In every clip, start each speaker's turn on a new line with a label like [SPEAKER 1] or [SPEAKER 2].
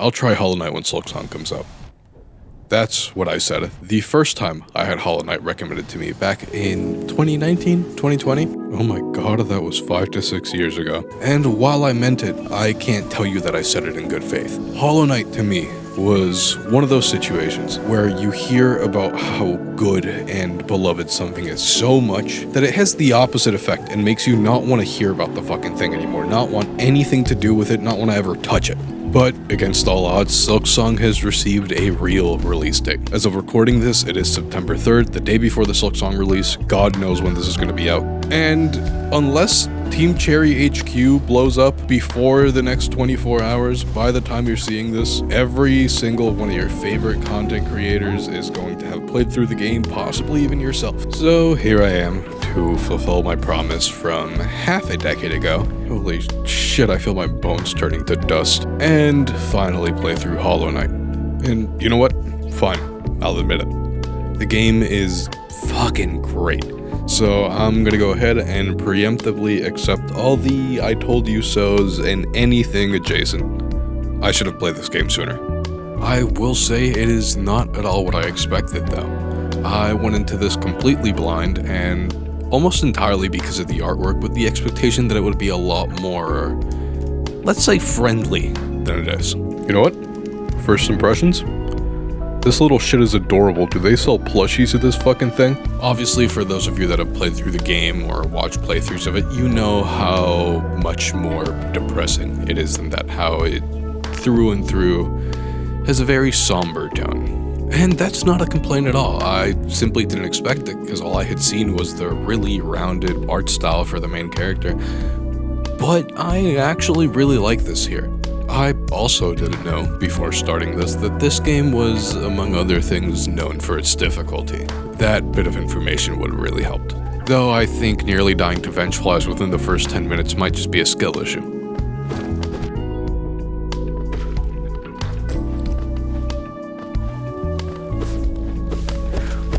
[SPEAKER 1] I'll try Hollow Knight when Silksong comes out. That's what I said the first time I had Hollow Knight recommended to me back in 2019, 2020. Oh my god, that was 5 to 6 years ago. And while I meant it, I can't tell you that I said it in good faith. Hollow Knight to me was one of those situations where you hear about how good and beloved something is so much that it has the opposite effect and makes you not want to hear about the fucking thing anymore, not want anything to do with it, not want to ever touch it. But against all odds, Silksong has received a real release date. As of recording this, it is September 3rd, the day before the Silksong release. God knows when this is going to be out. And unless Team Cherry HQ blows up before the next 24 hours, by the time you're seeing this, every single one of your favorite content creators is going to have played through the game, possibly even yourself. So here I am to fulfill my promise from half a decade ago. Holy shit, I feel my bones turning to dust. And finally play through Hollow Knight. And you know what? Fine, I'll admit it. The game is fucking great. So I'm gonna go ahead and preemptively accept all the I told you so's and anything adjacent. I should have played this game sooner. I will say it is not at all what I expected though. I went into this completely blind and almost entirely because of the artwork with the expectation that it would be a lot more, let's say, friendly than it is. You know what? First impressions? This little shit is adorable. Do they sell plushies of this fucking thing? Obviously, for those of you that have played through the game or watched playthroughs of it, you know how much more depressing it is than that. How it, through and through, has a very somber tone. And that's not a complaint at all. I simply didn't expect it because all I had seen was the really rounded art style for the main character. But I actually really like this here. I also didn't know, before starting this, that this game was, among other things, known for its difficulty. That bit of information would have really helped. Though I think nearly dying to Vengeflies within the first 10 minutes might just be a skill issue.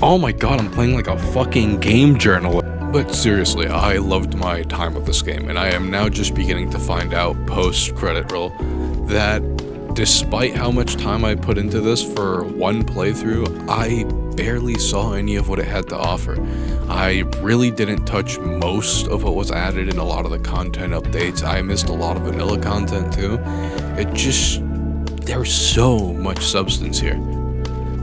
[SPEAKER 1] Oh my god, I'm playing like a fucking game journal. But seriously, I loved my time with this game, and I am now just beginning to find out, post-credit roll, that despite how much time I put into this for one playthrough, I barely saw any of what it had to offer. I really didn't touch most of what was added in a lot of the content updates. I missed a lot of vanilla content too. There's so much substance here.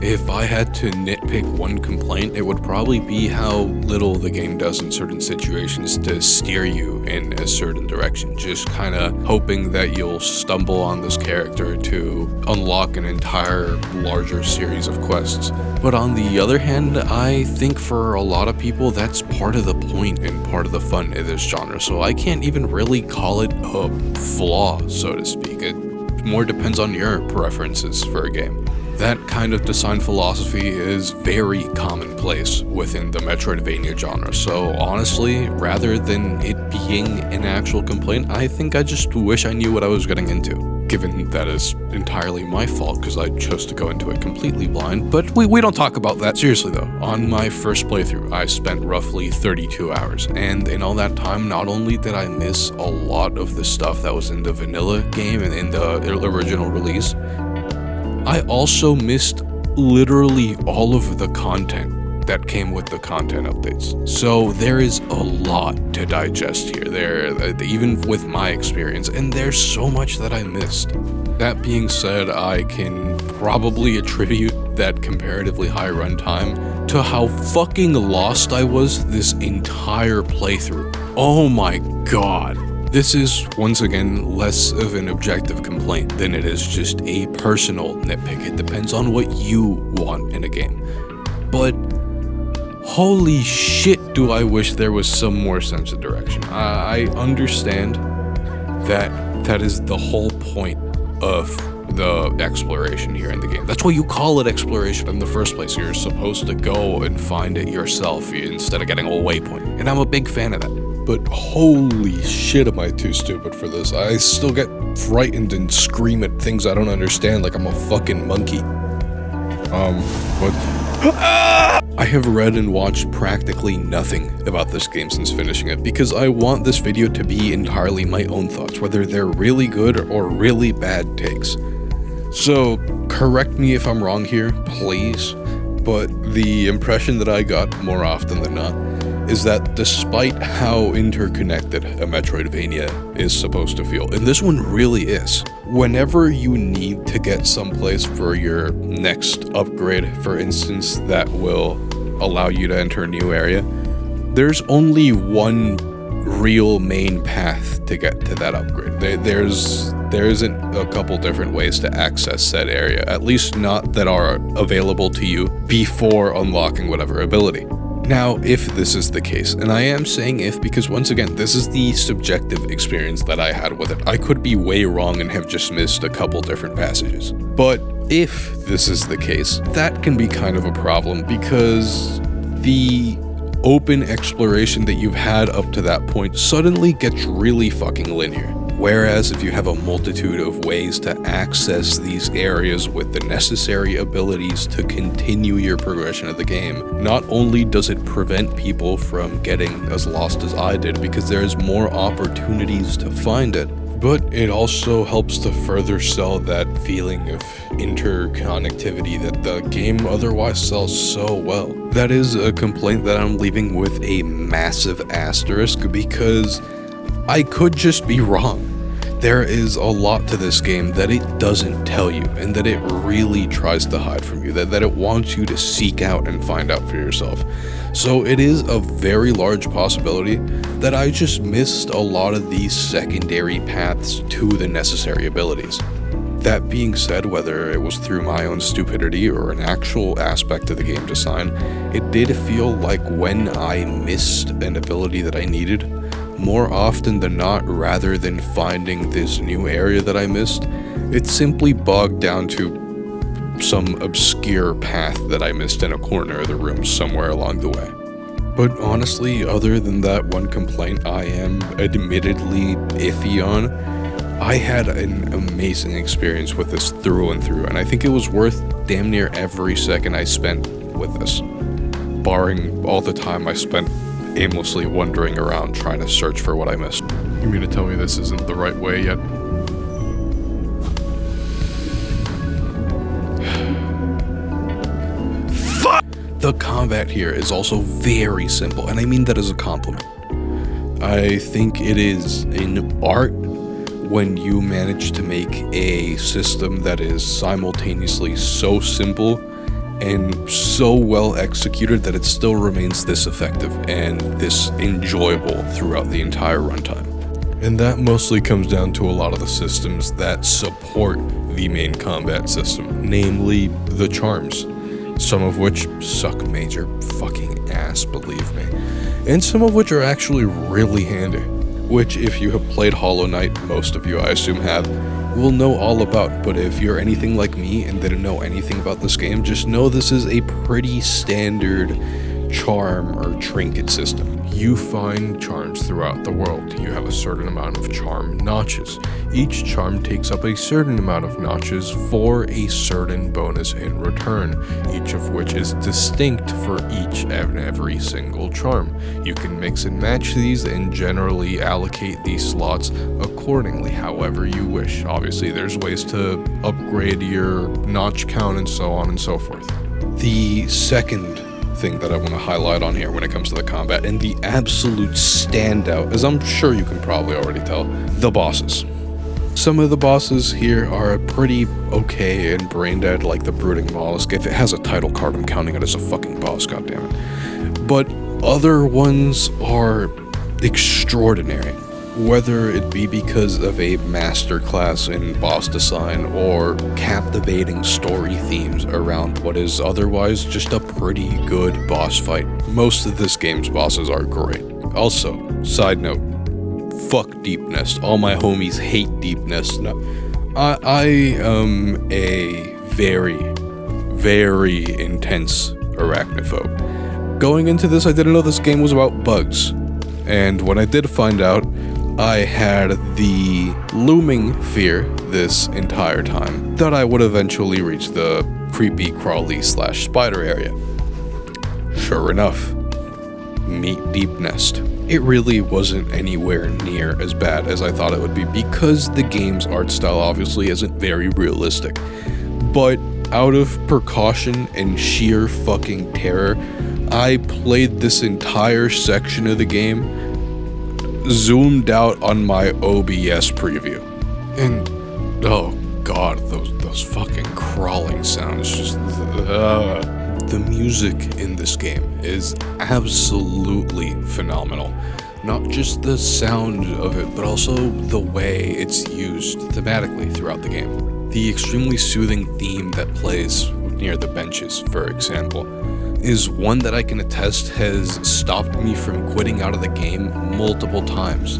[SPEAKER 1] If I had to nitpick one complaint, it would probably be how little the game does in certain situations to steer you in a certain direction, just kind of hoping that you'll stumble on this character to unlock an entire larger series of quests. But on the other hand, I think for a lot of people that's part of the point and part of the fun in this genre, so I can't even really call it a flaw, so to speak. It more depends on your preferences for a game. That kind of design philosophy is very commonplace within the Metroidvania genre, so honestly, rather than it being an actual complaint, I think I just wish I knew what I was getting into. Given that is entirely my fault because I chose to go into it completely blind, but we don't talk about that. Seriously though, on my first playthrough, I spent roughly 32 hours, and in all that time, not only did I miss a lot of the stuff that was in the vanilla game and in the original release, I also missed literally all of the content that came with the content updates. So there is a lot to digest here, even with my experience, and there's so much that I missed. That being said, I can probably attribute that comparatively high runtime to how fucking lost I was this entire playthrough. Oh my god. This is, once again, less of an objective complaint than it is just a personal nitpick. It depends on what you want in a game. But holy shit, do I wish there was some more sense of direction. I understand that is the whole point of the exploration here in the game. That's why you call it exploration in the first place. You're supposed to go and find it yourself instead of getting a waypoint. And I'm a big fan of that. But holy shit, am I too stupid for this. I still get frightened and scream at things I don't understand like I'm a fucking monkey. What? I have read and watched practically nothing about this game since finishing it because I want this video to be entirely my own thoughts, whether they're really good or really bad takes. So, correct me if I'm wrong here, please, but the impression that I got more often than not is that despite how interconnected a Metroidvania is supposed to feel, and this one really is, whenever you need to get someplace for your next upgrade, for instance, that will allow you to enter a new area, there's only one real main path to get to that upgrade. There isn't a couple different ways to access said area, at least not that are available to you before unlocking whatever ability. Now, if this is the case, and I am saying if because once again, this is the subjective experience that I had with it. I could be way wrong and have just missed a couple different passages. But if this is the case, that can be kind of a problem because the open exploration that you've had up to that point suddenly gets really fucking linear. Whereas if you have a multitude of ways to access these areas with the necessary abilities to continue your progression of the game, not only does it prevent people from getting as lost as I did because there's more opportunities to find it, but it also helps to further sell that feeling of interconnectivity that the game otherwise sells so well. That is a complaint that I'm leaving with a massive asterisk because I could just be wrong. There is a lot to this game that it doesn't tell you and that it really tries to hide from you, that it wants you to seek out and find out for yourself. So it is a very large possibility that I just missed a lot of these secondary paths to the necessary abilities. That being said, whether it was through my own stupidity or an actual aspect of the game design, it did feel like when I missed an ability that I needed, more often than not, rather than finding this new area that I missed, it simply bogged down to some obscure path that I missed in a corner of the room somewhere along the way. But honestly, other than that one complaint I am admittedly iffy on, I had an amazing experience with this through and through, and I think it was worth damn near every second I spent with this, barring all the time I spent aimlessly wandering around trying to search for what I missed. You mean to tell me this isn't the right way yet? Fuck! The combat here is also very simple, and I mean that as a compliment. I think it is an art when you manage to make a system that is simultaneously so simple and so well executed that it still remains this effective and this enjoyable throughout the entire runtime. And that mostly comes down to a lot of the systems that support the main combat system, namely the charms, some of which suck major fucking ass, believe me, and some of which are actually really handy, which if you have played Hollow Knight, most of you I assume have, will know all about. But if you're anything like me and didn't know anything about this game, just know this is a pretty standard charm or trinket system. You find charms throughout the world. You have a certain amount of charm notches. Each charm takes up a certain amount of notches for a certain bonus in return, each of which is distinct for each and every single charm. You can mix and match these and generally allocate these slots accordingly, however you wish. Obviously, there's ways to upgrade your notch count and so on and so forth. The second thing that I want to highlight on here when it comes to the combat, and the absolute standout, as I'm sure you can probably already tell, the bosses. Some of the bosses here are pretty okay and brain dead, like the Brooding Mollusk. If it has a title card, I'm counting it as a fucking boss, goddammit. But other ones are extraordinary, whether it be because of a masterclass in boss design or captivating story themes around what is otherwise just a pretty good boss fight. Most of this game's bosses are great. Also, side note, fuck Deep Nest. All my homies hate Deep Nest. No, I am a very, very intense arachnophobe. Going into this, I didn't know this game was about bugs. And when I did find out, I had the looming fear this entire time that I would eventually reach the creepy crawly / spider area. Sure enough, meet Deep Nest. it really wasn't anywhere near as bad as I thought it would be, because the game's art style obviously isn't very realistic. But out of precaution and sheer fucking terror, I played this entire section of the game zoomed out on my OBS preview. And oh god, those fucking crawling sounds, just the music in this game is absolutely phenomenal. Not just the sound of it, but also the way it's used thematically throughout the game. The extremely soothing theme that plays near the benches, for example, is one that I can attest has stopped me from quitting out of the game multiple times.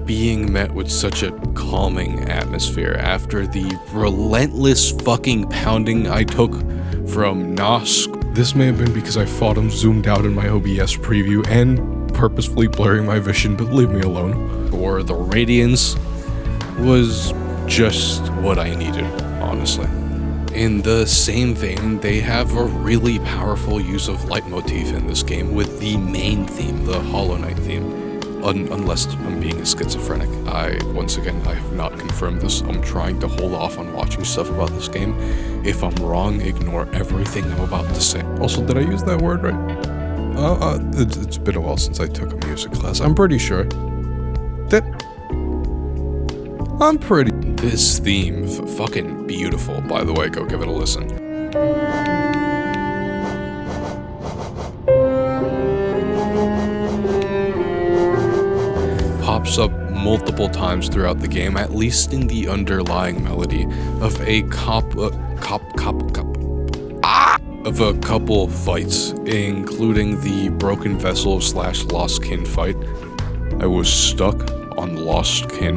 [SPEAKER 1] Being met with such a calming atmosphere after the relentless fucking pounding I took from Nosk. This may have been because I fought him zoomed out in my OBS preview and purposefully blurring my vision, but leave me alone. Or the Radiance was just what I needed, honestly. In the same vein, they have a really powerful use of leitmotif in this game with the main theme, the Hollow Knight theme. Unless I'm being a schizophrenic. Once again, I have not confirmed this. I'm trying to hold off on watching stuff about this game. If I'm wrong, ignore everything I'm about to say. Also, did I use that word right? It's been a while since I took a music class. I'm pretty sure. This theme, fucking beautiful, by the way. Go give it a listen. Pops up multiple times throughout the game, at least in the underlying melody of a couple fights, including the Broken Vessel / Lost Kin fight. I was stuck on Lost Kin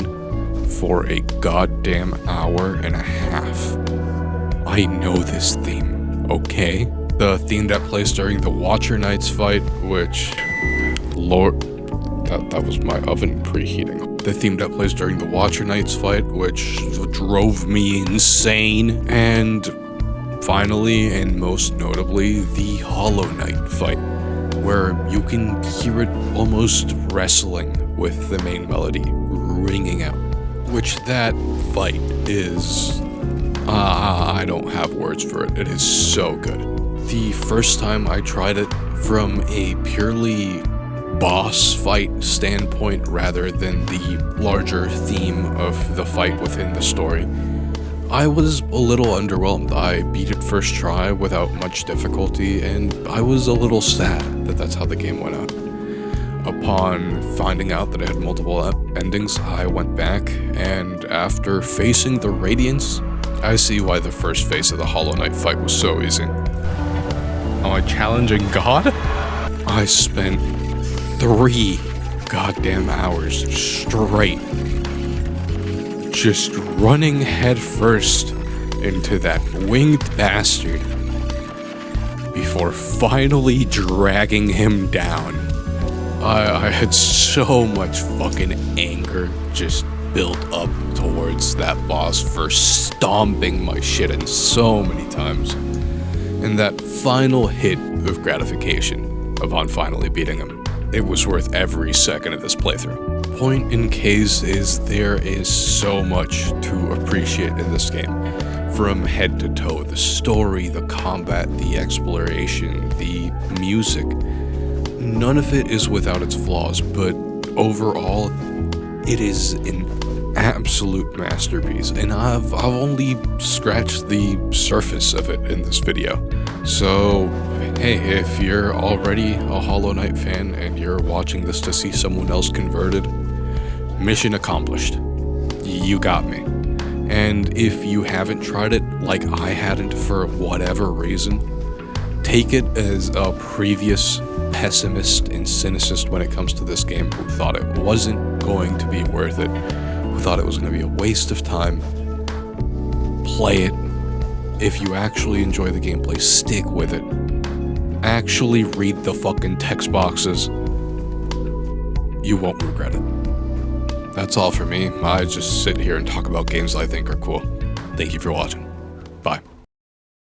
[SPEAKER 1] for a goddamn hour and a half. I know this theme, okay? The theme that plays during the Watcher Knights fight, which, Lord, that was my oven preheating. The theme that plays during the Watcher Knights fight, which drove me insane. And finally, and most notably, the Hollow Knight fight, where you can hear it almost wrestling with the main melody ringing out. Which that fight is... I don't have words for it. It is so good. The first time I tried it from a purely boss fight standpoint rather than the larger theme of the fight within the story, I was a little underwhelmed. I beat it first try without much difficulty, and I was a little sad that that's how the game went out. Upon finding out that it had multiple endings, I went back, and after facing the Radiance, I see why the first phase of the Hollow Knight fight was so easy. Am I challenging God? I spent 3 goddamn hours straight just running headfirst into that winged bastard before finally dragging him down. I had so much fucking anger just built up towards that boss for stomping my shit in so many times. And that final hit of gratification upon finally beating him, it was worth every second of this playthrough. Point in case is there is so much to appreciate in this game. From head to toe, the story, the combat, the exploration, the music. None of it is without its flaws, but overall, it is an absolute masterpiece, and I've only scratched the surface of it in this video. So, hey, if you're already a Hollow Knight fan and you're watching this to see someone else converted, mission accomplished. You got me. And if you haven't tried it, like I hadn't for whatever reason, take it as a previous pessimist and cynicist when it comes to this game who thought it wasn't going to be worth it, who thought it was going to be a waste of time. Play it. If you actually enjoy the gameplay, stick with it. Actually read the fucking text boxes. You won't regret it. that's all for me. I just sit here and talk about games I think are cool. Thank you for watching.